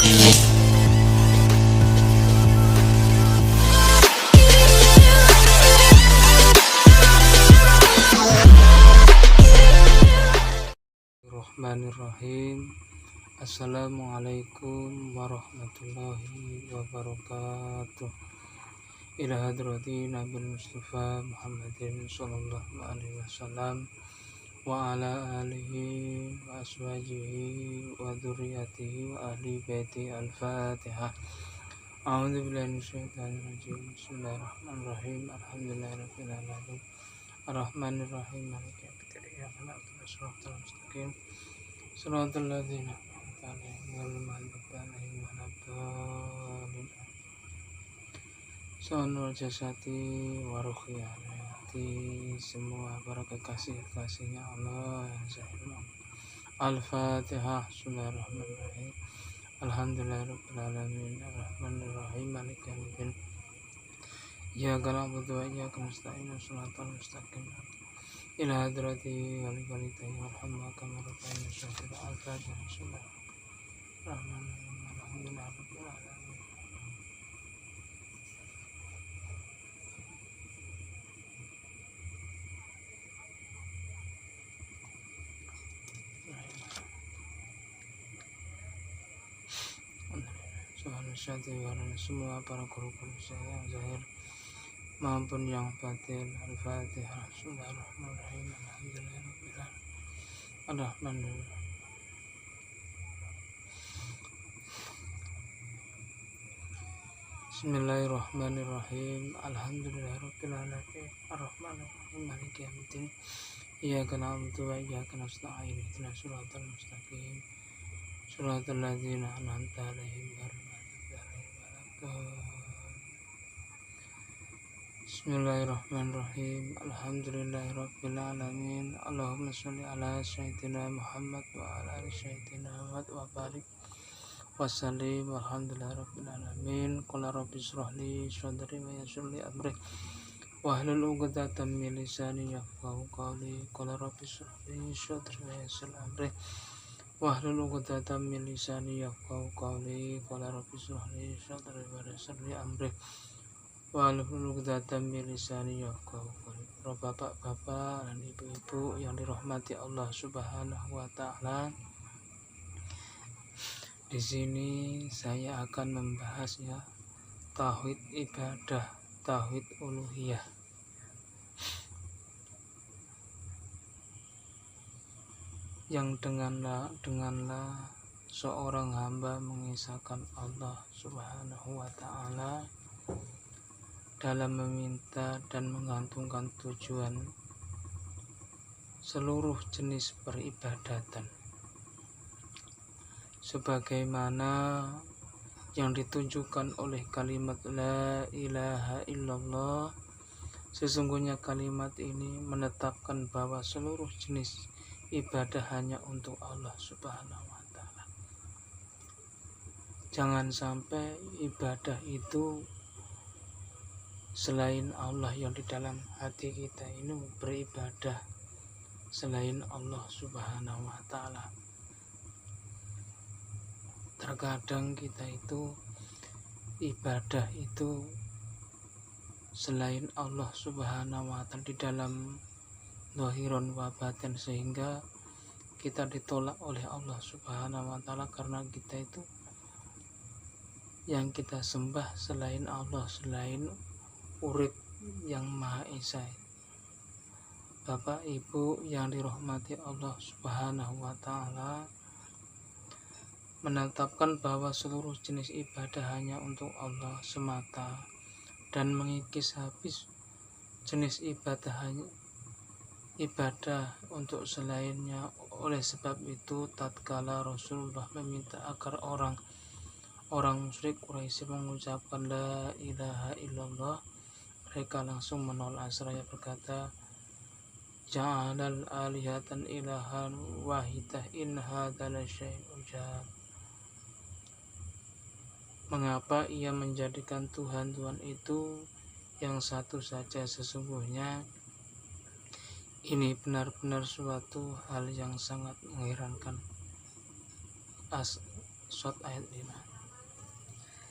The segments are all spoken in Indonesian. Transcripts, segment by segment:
Bismillahirrahmanirrahim. Assalamualaikum warahmatullahi wabarakatuh. Ila hadrati Nabi Mustafa Muhammadin sallallahu alaihi wasallam wa ala alihi wa aswajihi wa dzurriyyatihi wa ahli baiti. Al-Fatihah. A'udzu billahi minasyaitonir rajim. Bismillahirrahmanirrahim. Alhamdulillahirabbil alamin. Ar-Rahmanir-Rahim. Maliki yaumiddin. Iyyaka na'budu wa iyyaka nasta'in. Shiratal ladzina an'amta 'alaihim ghairil maghdubi 'alaihim waladdallin. Sonul jasati wa ruhiyati, semua para kekasih-kasihnya Allah yang saya. Al-Fatihah. Bismillahirrahmanirrahim. Alhamdulillahirabbil alamin. Ar-Rahmanir-Rahim. Maliki yaumiddin. Iyyaka na'budu wa iyyaka nasta'in. Shiratal mustaqim. Ila hadrati wali-walidayya warhamna kama rabbayani shaghira. Al-Fatihah. Bismillahirrahmanirrahim. Alhamdulillahirabbil alamin. Semua para guru-guru saya yang zahir maupun yang batin. Al-Fatihah. Bismillahirrahmanirrahim. Alhamdulillahirabbil alamin. Ar-Rahmanir-Rahim. Bismillahirrahmanirrahim. Alhamdulillahirabbil alamin. Ar-Rahmanir-Rahim. Maliki yaumiddin. Iyyaka na'budu wa iyyaka nasta'in. Ihdinas siratal mustaqim. Shiratal ladzina an'amta 'alaihim ghairil maghdubi 'alaihim waladdallin. Bismillahirrahmanirrahim. Alhamdulillahirabbil alamin. Allahumma shalli ala sayyidina Muhammad wa ala ali sayyidina Muhammad wa barik wa sallim. Alhamdulillahirabbil alamin. Qala rabbi shrah li sadri wa yassir li amri wahlul 'uqdatam min lisani yafqahu qawli. Qala rabbi shrah li sadri wa yassir li amri wahlul 'uqdatam min lisani yafqahu qawli. Qala rabbi shrah li sadri wa yassir li amri wahlul 'uqdatam min lisani yafqahu qawli. Bapak-bapak dan ibu-ibu yang dirahmati Allah Subhanahu wa taala. Di sini saya akan membahas tauhid ibadah, tauhid uluhiyah. Yang denganlah seorang hamba mengisahkan Allah Subhanahu wa taala dalam meminta dan menggantungkan tujuan seluruh jenis peribadatan, sebagaimana yang ditunjukkan oleh kalimat la ilaha illallah. Sesungguhnya kalimat ini menetapkan bahwa seluruh jenis ibadah hanya untuk Allah Subhanahu wa taala. Jangan sampai ibadah itu selain Allah, yang di dalam hati kita ini beribadah selain Allah Subhanahu wa taala. Terkadang kita itu ibadah itu selain Allah Subhanahu wa taala di dalam zahiron wa batin, sehingga kita ditolak oleh Allah Subhanahu wa taala karena kita itu yang kita sembah selain Allah, selain Urip yang Maha Esa. Bapak Ibu yang dirahmati Allah Subhanahu wa taala, menetapkan bahwa seluruh jenis ibadah hanya untuk Allah semata dan mengikis habis jenis ibadah untuk selainnya. Oleh sebab itu, tatkala Rasulullah meminta agar orang musyrik Quraisy mengucapkan la ilaha illallah, mereka langsung menolak seraya berkata, ja'alal alihatan ilahan wahidah in hadza lasyai'un ujab. Mengapa ia menjadikan Tuhan itu yang satu saja? Sesungguhnya ini benar-benar suatu hal yang sangat mengherankan. As-Sod ayat 5.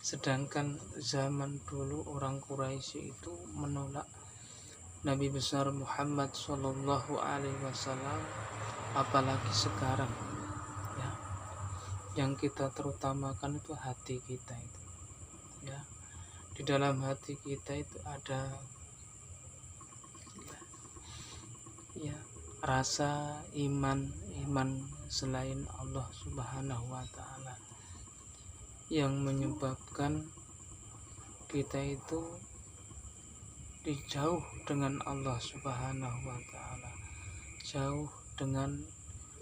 Sedangkan zaman dulu orang Quraisy itu menolak Nabi besar Muhammad Shallallahu Alaihi Wasallam, apalagi sekarang ya. Yang kita terutamakan itu hati kita itu ya. Di dalam hati kita itu ada ya rasa iman selain Allah Subhanahu wa taala, yang menyebabkan kita itu dijauh dengan Allah Subhanahu wa taala, jauh dengan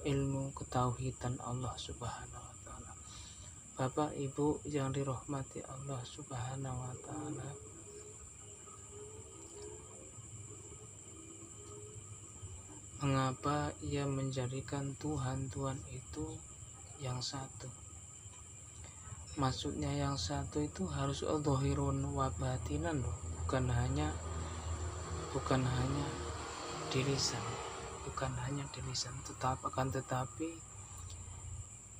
ilmu ketauhidan Allah Subhanahu wa taala. Bapak Ibu yang dirahmati Allah Subhanahu wa taala, mengapa ia menjadikan Tuhan itu yang satu? Maksudnya yang satu itu harus dhahirun wa batinan loh, bukan hanya di lisan, tetapi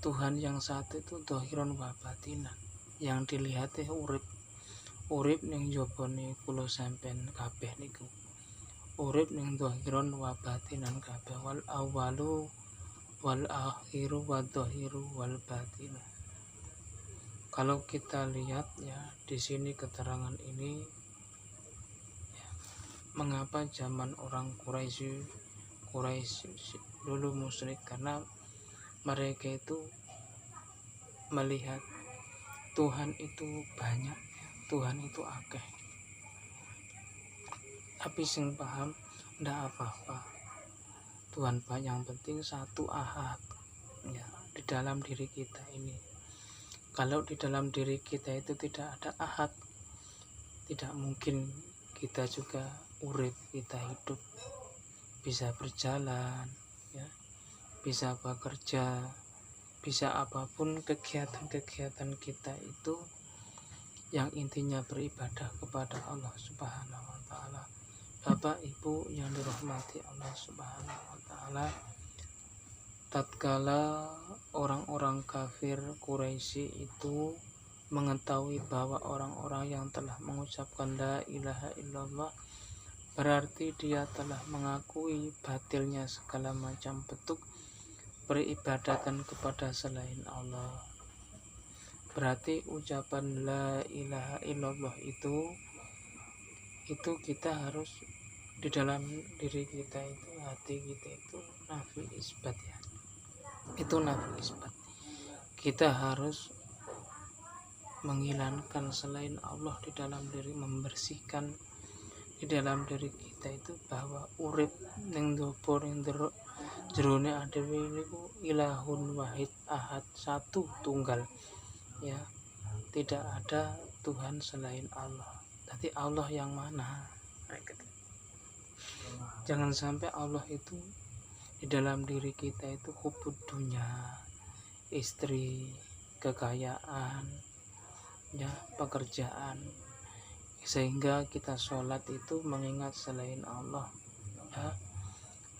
Tuhan yang satu itu dhahirun wa batinan, yang dilihat urip ning jabane kula sampean kabeh niku. Urip ning dhahiron wa batinan kabeh, wal awwalu wal akhiru wa dhahiru wal batinu. Kalau kita lihat ya di sini keterangan ini ya, mengapa zaman orang Quraisy dulu musyrik, karena mereka itu melihat Tuhan itu banyak, Tuhan itu akeh. Tapi sing paham ndak apa-apa, Tuhan banyak, yang penting satu ahad ya di dalam diri kita ini. Kalau di dalam diri kita itu tidak ada ahad, tidak mungkin kita juga urip, kita hidup, bisa berjalan ya, bisa bekerja, bisa apapun kegiatan kita itu yang intinya beribadah kepada Allah Subhanahu wa taala. Bapak Ibu yang dirahmati Allah Subhanahu wa taala, tatkala orang-orang kafir Quraisy itu mengetahui bahwa orang-orang yang telah mengucapkan la ilaha illallah berarti dia telah mengakui batilnya segala macam bentuk peribadatan kepada selain Allah. Berarti ucapan la ilaha illallah itu kita harus di dalam diri kita itu, hati kita itu nafi isbat ya. Itu nafi isbat. Kita harus menghilangkan selain Allah di dalam diri, membersihkan di dalam diri kita itu bahwa urip ning dopo ning jerone adewe niku ilahun wahid ahad, satu tunggal ya, tidak ada Tuhan selain Allah. Tapi Allah yang mana? Jangan sampai Allah itu di dalam diri kita itu hubud dunia, istri, kekayaan ya, pekerjaan, sehingga kita sholat itu mengingat selain Allah ya.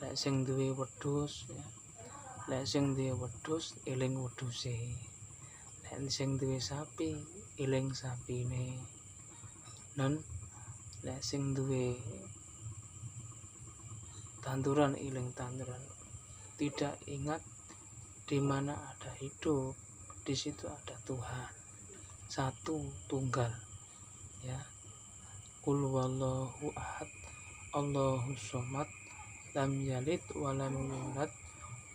Lek sing duwe wedhus ya, lek sing duwe wedhus eling wedhuse, lek sing duwe sapi eling sapine, non lek sing duwe tanduran eling tanduran. Tidak ingat di mana ada hidup, di situ ada Tuhan satu tunggal ya. Qul wallahu ahad Allahus somad lam yalid wa lam yulad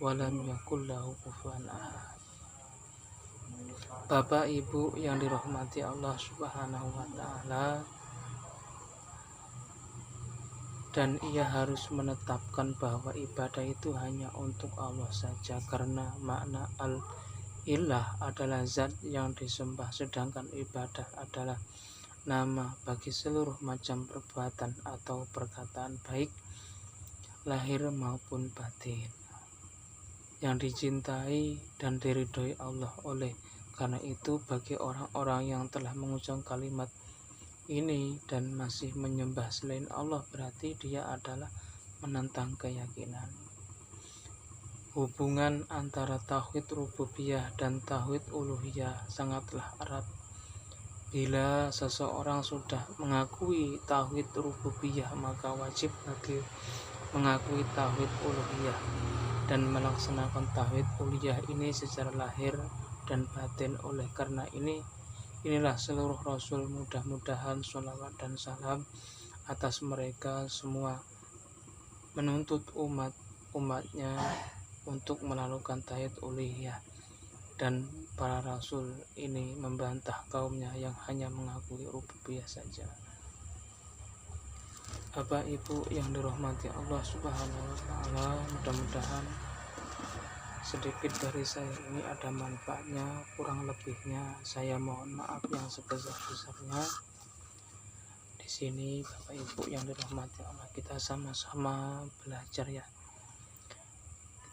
wa lam yakul lahu kufuwan ahad. Bapak Ibu yang dirahmati Allah Subhanahu wa taala, dan ia harus menetapkan bahwa ibadah itu hanya untuk Allah saja, karena makna al-ilah adalah zat yang disembah, sedangkan ibadah adalah nama bagi seluruh macam perbuatan atau perkataan baik lahir maupun batin yang dicintai dan diridhoi Allah. Oleh karena itu bagi orang-orang yang telah mengucap kalimat ini dan masih menyembah selain Allah, berarti dia adalah menentang keyakinan. Hubungan antara tauhid rububiyah dan tauhid uluhiyah sangatlah erat. Bila seseorang sudah mengakui tauhid rububiyah, maka wajib bagi mengakui tauhid uluhiyah dan melaksanakan tauhid uluhiyah ini secara lahir dan batin. Oleh karena inilah seluruh rasul, mudah-mudahan sholawat dan salam atas mereka semua, menuntut umatnya untuk melakukan tauhid uluhiyah, dan para rasul ini membantah kaumnya yang hanya mengakui rububiyah saja. Bapak Ibu yang dirahmati Allah Subhanahu wa taala, mudah-mudahan sedikit dari saya ini ada manfaatnya, kurang lebihnya saya mohon maaf yang sebesar-besarnya. Di sini Bapak Ibu yang dirahmati Allah, kita sama-sama belajar ya.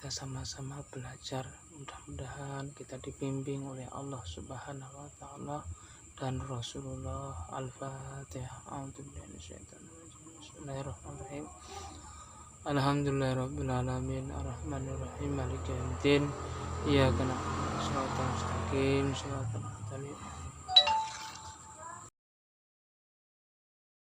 Kita sama-sama belajar, mudah-mudahan kita dibimbing oleh Allah Subhanahu wa taala dan Rasulullah. Al-Fatihah. Bismillahirrahmanirrahim. Alhamdulillahirabbil alamin, arrahmanirrahim, maliki yaumiddin. Iyyaka na'budu wa iyyaka nasta'in, shiratal ladzina